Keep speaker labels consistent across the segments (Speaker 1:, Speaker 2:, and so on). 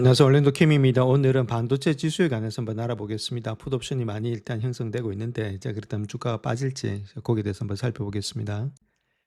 Speaker 1: 안녕하세요. orlando 캠입니다. 오늘은 반도체 지수에 관해서 한번 알아보겠습니다. 풋옵션이 많이 일단 형성되고 있는데, 자, 그렇다면 주가가 빠질지 거기에 대해서 한번 살펴보겠습니다.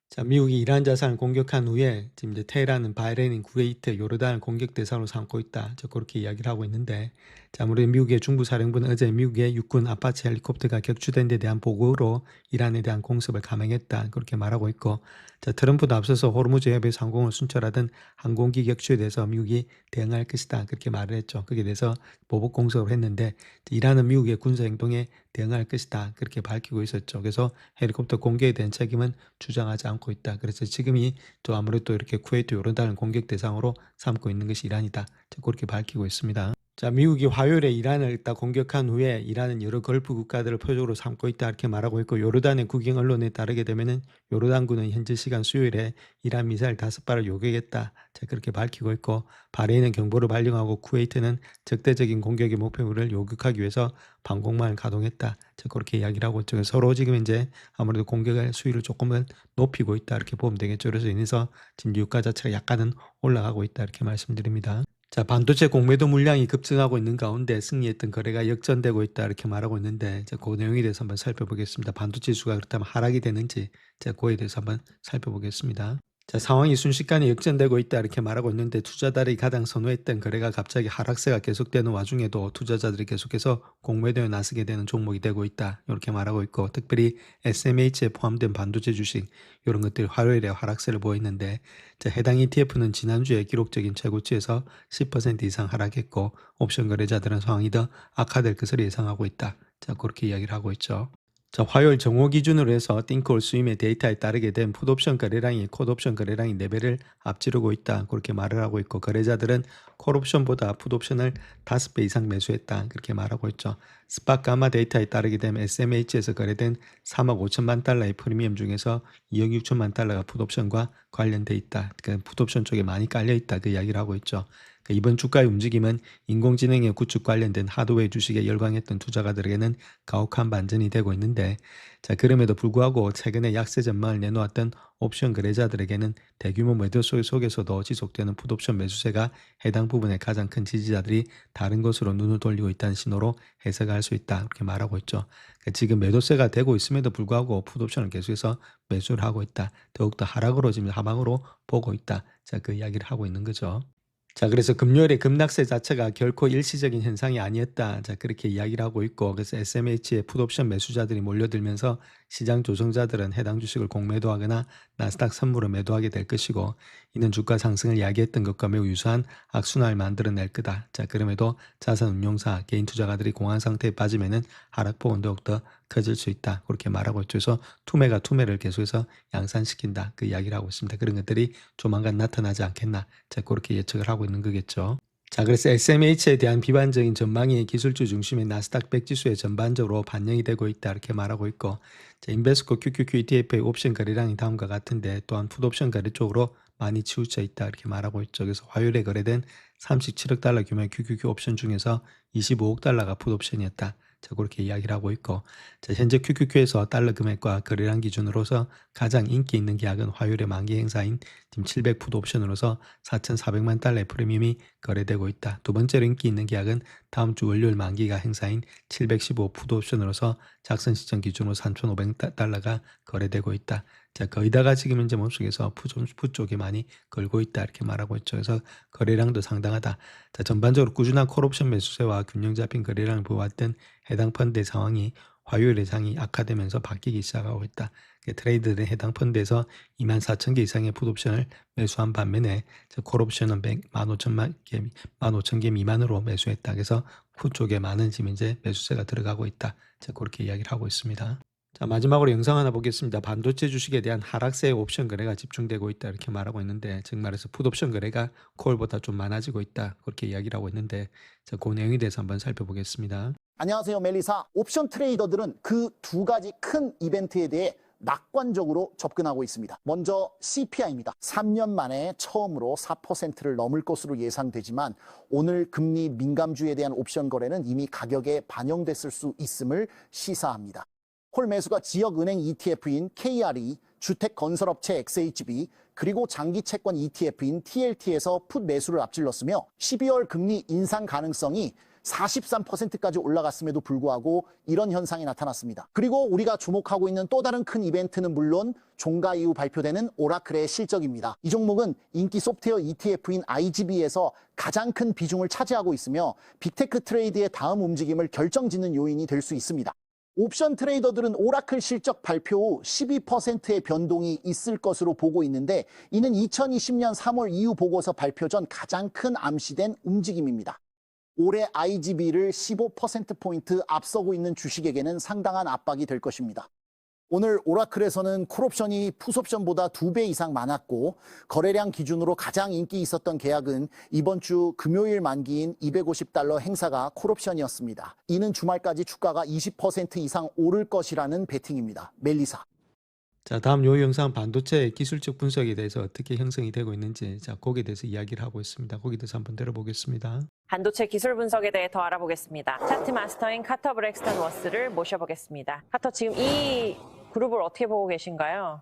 Speaker 1: 자, 미국이 이란 자산을 공격한 후에 지금 이제 테헤란은 바레인, 쿠웨이트, 요르단을 공격 대상으로 삼고 있다. 그렇게 이야기를 하고 있는데, 자, 아무래도 미국의 중부 사령부는 어제 미국의 육군 아파치 헬리콥터가 격추된 데 대한 보고로 이란에 대한 공습을 감행했다. 그렇게 말하고 있고, 자, 트럼프도 앞서서 호르무즈 해협에서 항공을 순찰하던 항공기 격추에 대해서 미국이 대응할 것이다. 그렇게 말을 했죠. 거기에 대해서 보복 공습을 했는데, 이란은 미국의 군사 행동에 대응할 것이다. 그렇게 밝히고 있었죠. 그래서 헬리콥터 공격에 대한 책임은 주장하지 않고 있다. 그래서 지금이 또 아무래도 이렇게 쿠웨이트, 요르단을 공격 대상으로 삼고 있는 것이 이란이다. 그렇게 밝히고 있습니다. 자, 미국이 화요일에 이란을 일단 공격한 후에 이란은 여러 걸프 국가들을 표적으로 삼고 있다 이렇게 말하고 있고, 요르단의 국영 언론에 따르게 되면은 요르단군은 현지 시간 수요일에 이란 미사일 5발을 요격했다. 자, 그렇게 밝히고 있고, 바레인은 경보를 발령하고 쿠웨이트는 적대적인 공격의 목표물을 요격하기 위해서 방공망을 가동했다. 자, 그렇게 이야기를 하고 있죠. 서로 지금 이제 아무래도 공격의 수위를 조금은 높이고 있다 이렇게 보면 되겠죠. 그래서 인해서 지금 유가 자체가 약간은 올라가고 있다 이렇게 말씀드립니다. 자, 반도체 공매도 물량이 급증하고 있는 가운데 승리했던 거래가 역전되고 있다 이렇게 말하고 있는데, 자, 그 내용에 대해서 한번 살펴보겠습니다. 반도체 지수가 그렇다면 하락이 되는지, 자, 그에 대해서 한번 살펴보겠습니다. 자, 상황이 순식간에 역전되고 있다 이렇게 말하고 있는데, 투자자들이 가장 선호했던 거래가 갑자기 하락세가 계속되는 와중에도 투자자들이 계속해서 공매도에 나서게 되는 종목이 되고 있다 이렇게 말하고 있고, 특별히 SMH에 포함된 반도체 주식 이런 것들이 화요일에 하락세를 보였는데, 자, 해당 ETF는 지난주에 기록적인 최고치에서 10% 이상 하락했고, 옵션 거래자들은 상황이 더 악화될 것을 예상하고 있다. 자, 그렇게 이야기를 하고 있죠. 자, 화요일 정오 기준으로 해서 띵콜 수임의 데이터에 따르게 된 풋옵션 거래량이 콜옵션 거래량이 4배를 앞지르고 있다. 그렇게 말을 하고 있고, 거래자들은 콜옵션보다 풋옵션을 5배 이상 매수했다. 그렇게 말하고 있죠. 스팟 가마 데이터에 따르게 되면 SMH에서 거래된 3억 5천만 달러의 프리미엄 중에서 2억 6천만 달러가 풋옵션과 관련돼 있다. 그러니까 풋옵션 쪽에 많이 깔려 있다. 그 이야기를 하고 있죠. 이번 주가의 움직임은 인공지능의 구축 관련된 하드웨어 주식에 열광했던 투자가들에게는 가혹한 반전이 되고 있는데, 자, 그럼에도 불구하고 최근에 약세 전망을 내놓았던 옵션 거래자들에게는 대규모 매도 속에서도 지속되는 풋옵션 매수세가 해당 부분의 가장 큰 지지자들이 다른 곳으로 눈을 돌리고 있다는 신호로 해석할 수 있다. 그렇게 말하고 있죠. 그러니까 지금 매도세가 되고 있음에도 불구하고 풋옵션을 계속해서 매수를 하고 있다. 더욱더 하락으로 지금 하방으로 보고 있다. 자, 그 이야기를 하고 있는 거죠. 자, 그래서 금요일에 급락세 자체가 결코 일시적인 현상이 아니었다. 자, 그렇게 이야기를 하고 있고, 그래서 SMH의 풋옵션 매수자들이 몰려들면서 시장 조정자들은 해당 주식을 공매도하거나 나스닥 선물을 매도하게 될 것이고, 이는 주가 상승을 야기했던 것과 매우 유사한 악순환을 만들어낼 거다. 자, 그럼에도 자산운용사, 개인 투자가들이 공황 상태에 빠지면은 하락폭은 더욱더 커질 수 있다. 그렇게 말하고 있죠. 그래서 투매가 투매를 계속해서 양산시킨다. 그 이야기를 하고 있습니다. 그런 것들이 조만간 나타나지 않겠나. 자, 그렇게 예측을 하고 있는 거겠죠. 자, 그래서 SMH에 대한 비관적인 전망이 기술주 중심의 나스닥 100 지수에 전반적으로 반영이 되고 있다 이렇게 말하고 있고, 자, 인베스코 QQQ ETF의 옵션 거래량이 다음과 같은데, 또한 풋옵션 거래 쪽으로 많이 치우쳐 있다 이렇게 말하고 있죠. 그래서 화요일에 거래된 37억 달러 규모의 QQQ 옵션 중에서 25억 달러가 풋옵션이었다. 자, 그렇게 이야기를 하고 있고, 자, 현재 QQQ에서 달러 금액과 거래량 기준으로서 가장 인기 있는 계약은 화요일에 만기 행사인 지금 700 풋 옵션으로서 4,400만 달러의 프리미엄이 거래되고 있다. 두 번째로 인기 있는 계약은 다음 주 월요일 만기가 행사인 715 풋 옵션으로서 작성 시점 기준으로 3,500달러가 거래되고 있다. 자, 거의 다가 지금 현재 몸속에서 풋 쪽에 많이 걸고 있다 이렇게 말하고 있죠. 그래서 거래량도 상당하다. 자, 전반적으로 꾸준한 콜옵션 매수세와 균형 잡힌 거래량을 보았던 해당 펀드의 상황이 화요일에 장이 악화되면서 바뀌기 시작하고 있다. 트레이드들은 해당 펀드에서 24,000개 이상의 풋옵션을 매수한 반면에 콜옵션은 15,000개 미만으로 매수했다. 그래서 풋 쪽에 많은 지금 이제 매수세가 들어가고 있다. 그렇게 이야기를 하고 있습니다. 자, 마지막으로 영상 하나 보겠습니다. 반도체 주식에 대한 하락세의 옵션 거래가 집중되고 있다 이렇게 말하고 있는데, 즉 말해서 풋옵션 거래가 콜보다 좀 많아지고 있다 그렇게 이야기를 하고 있는데, 자, 그 내용에 대해서 한번 살펴보겠습니다.
Speaker 2: 안녕하세요, 멜리사. 옵션 트레이더들은 그 두 가지 큰 이벤트에 대해 낙관적으로 접근하고 있습니다. 먼저 CPI입니다. 3년 만에 처음으로 4%를 넘을 것으로 예상되지만, 오늘 금리 민감주에 대한 옵션 거래는 이미 가격에 반영됐을 수 있음을 시사합니다. 콜 매수가 지역은행 ETF인 KRE, 주택건설업체 XHB, 그리고 장기채권 ETF인 TLT에서 풋 매수를 앞질렀으며 12월 금리 인상 가능성이 43%까지 올라갔음에도 불구하고 이런 현상이 나타났습니다. 그리고 우리가 주목하고 있는 또 다른 큰 이벤트는 물론 종가 이후 발표되는 오라클의 실적입니다. 이 종목은 인기 소프트웨어 ETF인 IGB에서 가장 큰 비중을 차지하고 있으며 빅테크 트레이드의 다음 움직임을 결정짓는 요인이 될 수 있습니다. 옵션 트레이더들은 오라클 실적 발표 후 12%의 변동이 있을 것으로 보고 있는데 이는 2020년 3월 이후 보고서 발표 전 가장 큰 암시된 움직임입니다. 올해 IGB를 15%포인트 앞서고 있는 주식에게는 상당한 압박이 될 것입니다. 오늘 오라클에서는 콜옵션이 풋옵션보다 2배 이상 많았고 거래량 기준으로 가장 인기 있었던 계약은 이번 주 금요일 만기인 $250 행사가 콜옵션이었습니다. 이는 주말까지 주가가 20% 이상 오를 것이라는 베팅입니다. 멜리사.
Speaker 1: 자, 다음 요 영상 반도체 기술적 분석에 대해서 어떻게 형성이 되고 있는지 거기에 대해서 이야기를 하고 있습니다. 거기에 대해서 한번 들어보겠습니다.
Speaker 3: 반도체 기술 분석에 대해 더 알아보겠습니다. 차트 마스터인 카터 브렉스턴 워스를 모셔보겠습니다. 카터, 지금 이 그룹을 어떻게 보고 계신가요?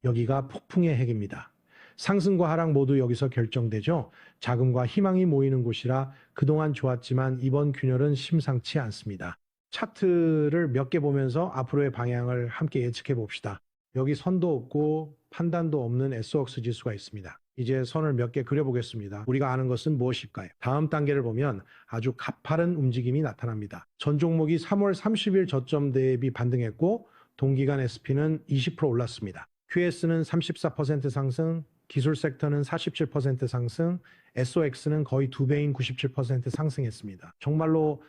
Speaker 4: 여기가 폭풍의 핵입니다. 상승과 하락 모두 여기서 결정되죠. 자금과 희망이 모이는 곳이라 그동안 좋았지만 이번 균열은 심상치 않습니다. 차트를 몇 개 보면서 앞으로의 방향을 함께 예측해 봅시다. 여기 선도 없고 판단도 없는 SOX 지수가 있습니다. 이제 선을 몇 개 그려보겠습니다. 우리가 아는 것은 무엇일까요? 다음 단계를 보면 아주 가파른 움직임이 나타납니다. 전 종목이 3월 30일 저점 대비 반등했고 동기간 SP는 20% 올랐습니다. QS는 34% 상승, 기술 섹터는 47% 상승, SOX는 거의 2배인 97% 상승했습니다. 정말로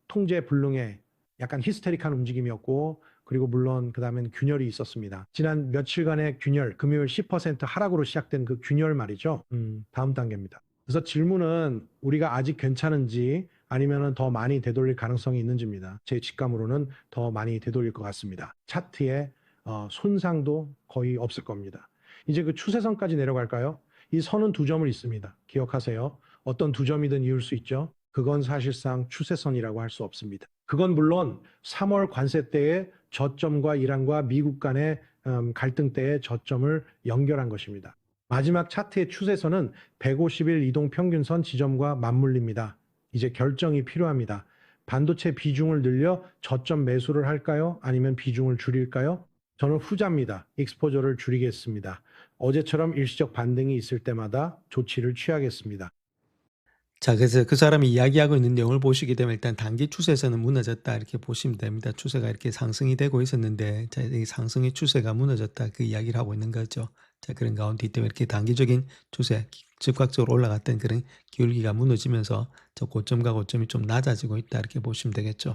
Speaker 4: 통제 불능의 약간 히스테릭한 움직임이었고 그리고 물론 그 다음엔 균열이 있었습니다. 지난 며칠간의 균열, 금요일 10% 하락으로 시작된 그 균열 말이죠. 다음 단계입니다. 그래서 질문은 우리가 아직 괜찮은지 아니면 더 많이 되돌릴 가능성이 있는지입니다. 제 직감으로는 더 많이 되돌릴 것 같습니다. 차트에 손상도 거의 없을 겁니다. 이제 그 추세선까지 내려갈까요? 이 선은 두 점을 있습니다. 기억하세요. 어떤 두 점이든 이을 수 있죠. 그건 사실상 추세선이라고 할 수 없습니다. 그건 물론 3월 관세 때의 저점과 이란과 미국 간의 갈등 때의 저점을 연결한 것입니다. 마지막 차트의 추세선은 150일 이동평균선 지점과 맞물립니다. 이제 결정이 필요합니다. 반도체 비중을 늘려 저점 매수를 할까요? 아니면 비중을 줄일까요? 저는 후자입니다. 익스포저를 줄이겠습니다. 어제처럼 일시적 반등이 있을 때마다 조치를 취하겠습니다.
Speaker 1: 자, 그래서 그 사람이 이야기하고 있는 내용을 보시게 되면 일단 단기 추세에서는 무너졌다 이렇게 보시면 됩니다. 추세가 이렇게 상승이 되고 있었는데 자, 이 상승의 추세가 무너졌다 그 이야기를 하고 있는 거죠. 자, 그런 가운데 때문에 이렇게 단기적인 추세, 즉각적으로 올라갔던 그런 기울기가 무너지면서 저 고점과 고점이 좀 낮아지고 있다 이렇게 보시면 되겠죠.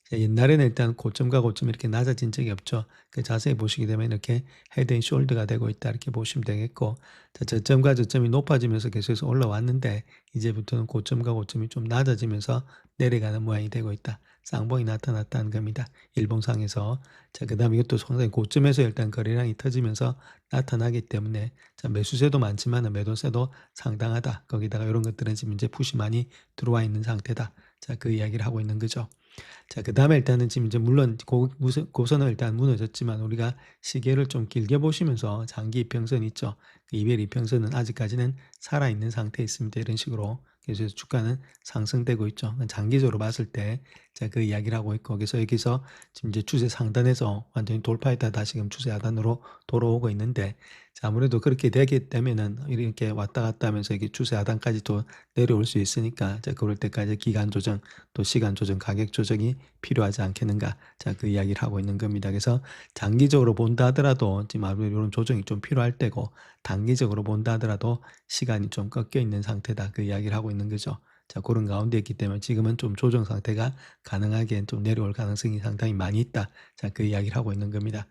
Speaker 1: 자, 옛날에는 일단 고점과 고점이 이렇게 낮아진 적이 없죠. 그 자세히 보시게 되면 이렇게 헤드 앤 숄더가 되고 있다 이렇게 보시면 되겠고, 자, 저점과 저점이 높아지면서 계속해서 올라왔는데 이제부터는 고점과 고점이 좀 낮아지면서 내려가는 모양이 되고 있다. 쌍봉이 나타났다는 겁니다. 일봉상에서. 자, 그 다음에 이것도 상당히 고점에서 일단 거래량이 터지면서 나타나기 때문에 자, 매수세도 많지만 매도세도 상당하다. 거기다가 이런 것들은 지금 이제 푸시 많이 들어와 있는 상태다. 자, 그 이야기를 하고 있는 거죠. 자, 그 다음에 일단은 지금 이제 물론 고선은 일단 무너졌지만 우리가 시계를 좀 길게 보시면서 장기 이평선 있죠. 그 이별 이평선은 아직까지는 살아있는 상태에 있습니다. 이런 식으로. 그래서 주가는 상승되고 있죠. 장기적으로 봤을 때, 자, 그 이야기를 하고 있고, 그래서 여기서 지금 이제 추세 상단에서 완전히 돌파했다 다시금 추세 하단으로 돌아오고 있는데, 자, 아무래도 그렇게 되게 되면은 이렇게 왔다 갔다 하면서 이게 추세 하단까지 또 내려올 수 있으니까, 자, 그럴 때까지 기간 조정, 또 시간 조정, 가격 조정이 필요하지 않겠는가. 자, 그 이야기를 하고 있는 겁니다. 그래서 장기적으로 본다 하더라도 지금 아무래도 이런 조정이 좀 필요할 때고, 단기적으로 본다 하더라도 시간이 좀 꺾여 있는 상태다. 그 이야기를 하고 있는 거죠. 자, 그런 가운데 있기 때문에 지금은 좀 조정 상태가 가능하게 좀 내려올 가능성이 상당히 많이 있다. 자, 그 이야기를 하고 있는 겁니다.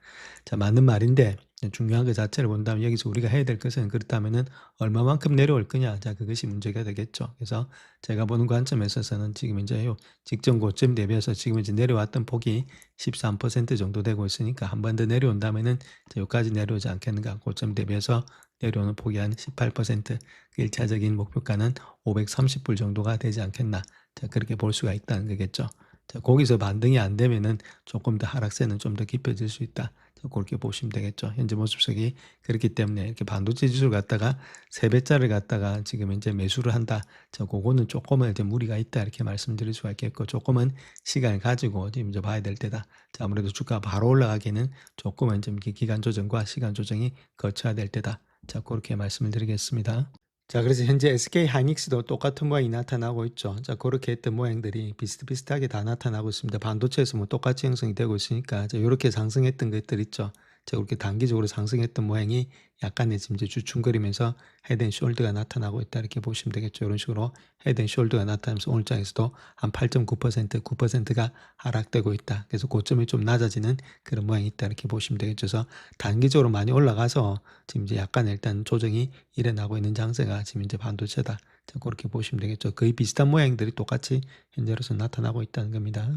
Speaker 1: 자, 맞는 말인데 중요한 그 자체를 본다면 여기서 우리가 해야 될 것은 그렇다면은 얼마만큼 내려올 거냐. 자, 그것이 문제가 되겠죠. 그래서 제가 보는 관점에 있어서는 지금 이제 요 직전 고점 대비해서 지금 이제 내려왔던 폭이 13% 정도 되고 있으니까 한 번 더 내려온다면은 여기까지 내려오지 않겠는가. 고점 대비해서 내려오는 폭이 한 18%, 그 1차적인 목표가는 530불 정도가 되지 않겠나. 자, 그렇게 볼 수가 있다는 거겠죠. 자, 거기서 반등이 안 되면은 조금 더 하락세는 좀 더 깊어질 수 있다. 자, 그렇게 보시면 되겠죠. 현재 모습석이 그렇기 때문에 이렇게 반도체 지수를 갖다가 3배짜리를 갖다가 지금 이제 매수를 한다. 자, 그거는 조금은 이제 무리가 있다. 이렇게 말씀드릴 수가 있겠고, 조금은 시간을 가지고 지금 이제 봐야 될 때다. 자, 아무래도 주가 바로 올라가기는 조금은 좀 기간 조정과 시간 조정이 거쳐야 될 때다. 자, 그렇게 말씀을 드리겠습니다. 자, 그래서 현재 SK 하이닉스도 똑같은 모양이 나타나고 있죠. 자, 그렇게 했던 모양들이 비슷비슷하게 다 나타나고 있습니다. 반도체에서 뭐 똑같이 형성이 되고 있으니까, 자, 이렇게 상승했던 것들 있죠. 자, 그렇게 단기적으로 상승했던 모양이 약간의 지금 이제 주춤거리면서 헤드앤숄더가 나타나고 있다. 이렇게 보시면 되겠죠. 이런 식으로 헤드앤숄더가 나타나면서 오늘 장에서도 한 8.9%, 9%가 하락되고 있다. 그래서 고점이 좀 낮아지는 그런 모양이 있다. 이렇게 보시면 되겠죠. 그래서 단기적으로 많이 올라가서 지금 이제 약간 일단 조정이 일어나고 있는 장세가 지금 이제 반도체다. 자, 그렇게 보시면 되겠죠. 거의 비슷한 모양들이 똑같이 현재로서 나타나고 있다는 겁니다.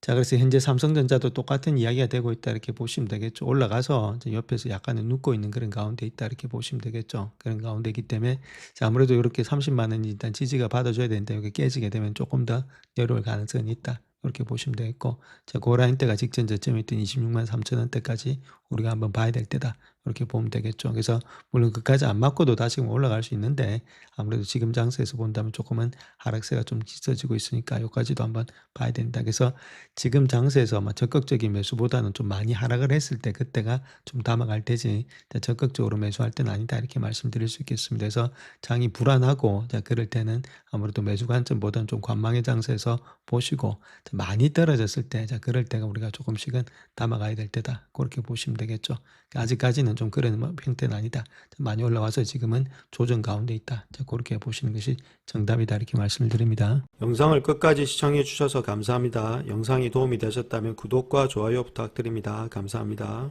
Speaker 1: 자, 그래서 현재 삼성전자도 똑같은 이야기가 되고 있다. 이렇게 보시면 되겠죠. 올라가서 이제 옆에서 약간은 눕고 있는 그런 가운데 있다. 이렇게 보시면 되겠죠. 그런 가운데이기 때문에 자, 아무래도 이렇게 30만 원이 일단 지지가 받아줘야 되는데 이게 깨지게 되면 조금 더 내려올 가능성이 있다. 이렇게 보시면 되겠고, 자, 고라인대가 직전 저점이 있던 26만 3천 원대까지 우리가 한번 봐야 될 때다. 이렇게 보면 되겠죠. 그래서 물론 그까지 안 맞고도 다시금 올라갈 수 있는데 아무래도 지금 장세에서 본다면 조금은 하락세가 좀 짙어지고 있으니까 여기까지도 한번 봐야 된다. 그래서 지금 장세에서 적극적인 매수보다는 좀 많이 하락을 했을 때 그때가 좀 담아갈 테지 적극적으로 매수할 때는 아니다. 이렇게 말씀드릴 수 있겠습니다. 그래서 장이 불안하고 자, 그럴 때는 아무래도 매수 관점보다는 좀 관망의 장세에서 보시고 많이 떨어졌을 때 자, 그럴 때가 우리가 조금씩은 담아가야 될 때다. 그렇게 보시면 되겠죠. 아직까지는 좀 그런 형태는 아니다. 많이 올라와서 지금은 조정 가운데 있다. 자, 그렇게 보시는 것이 정답이다. 이렇게 말씀을 드립니다. 영상을 끝까지 시청해 주셔서 감사합니다. 영상이 도움이 되셨다면 구독과 좋아요 부탁드립니다. 감사합니다.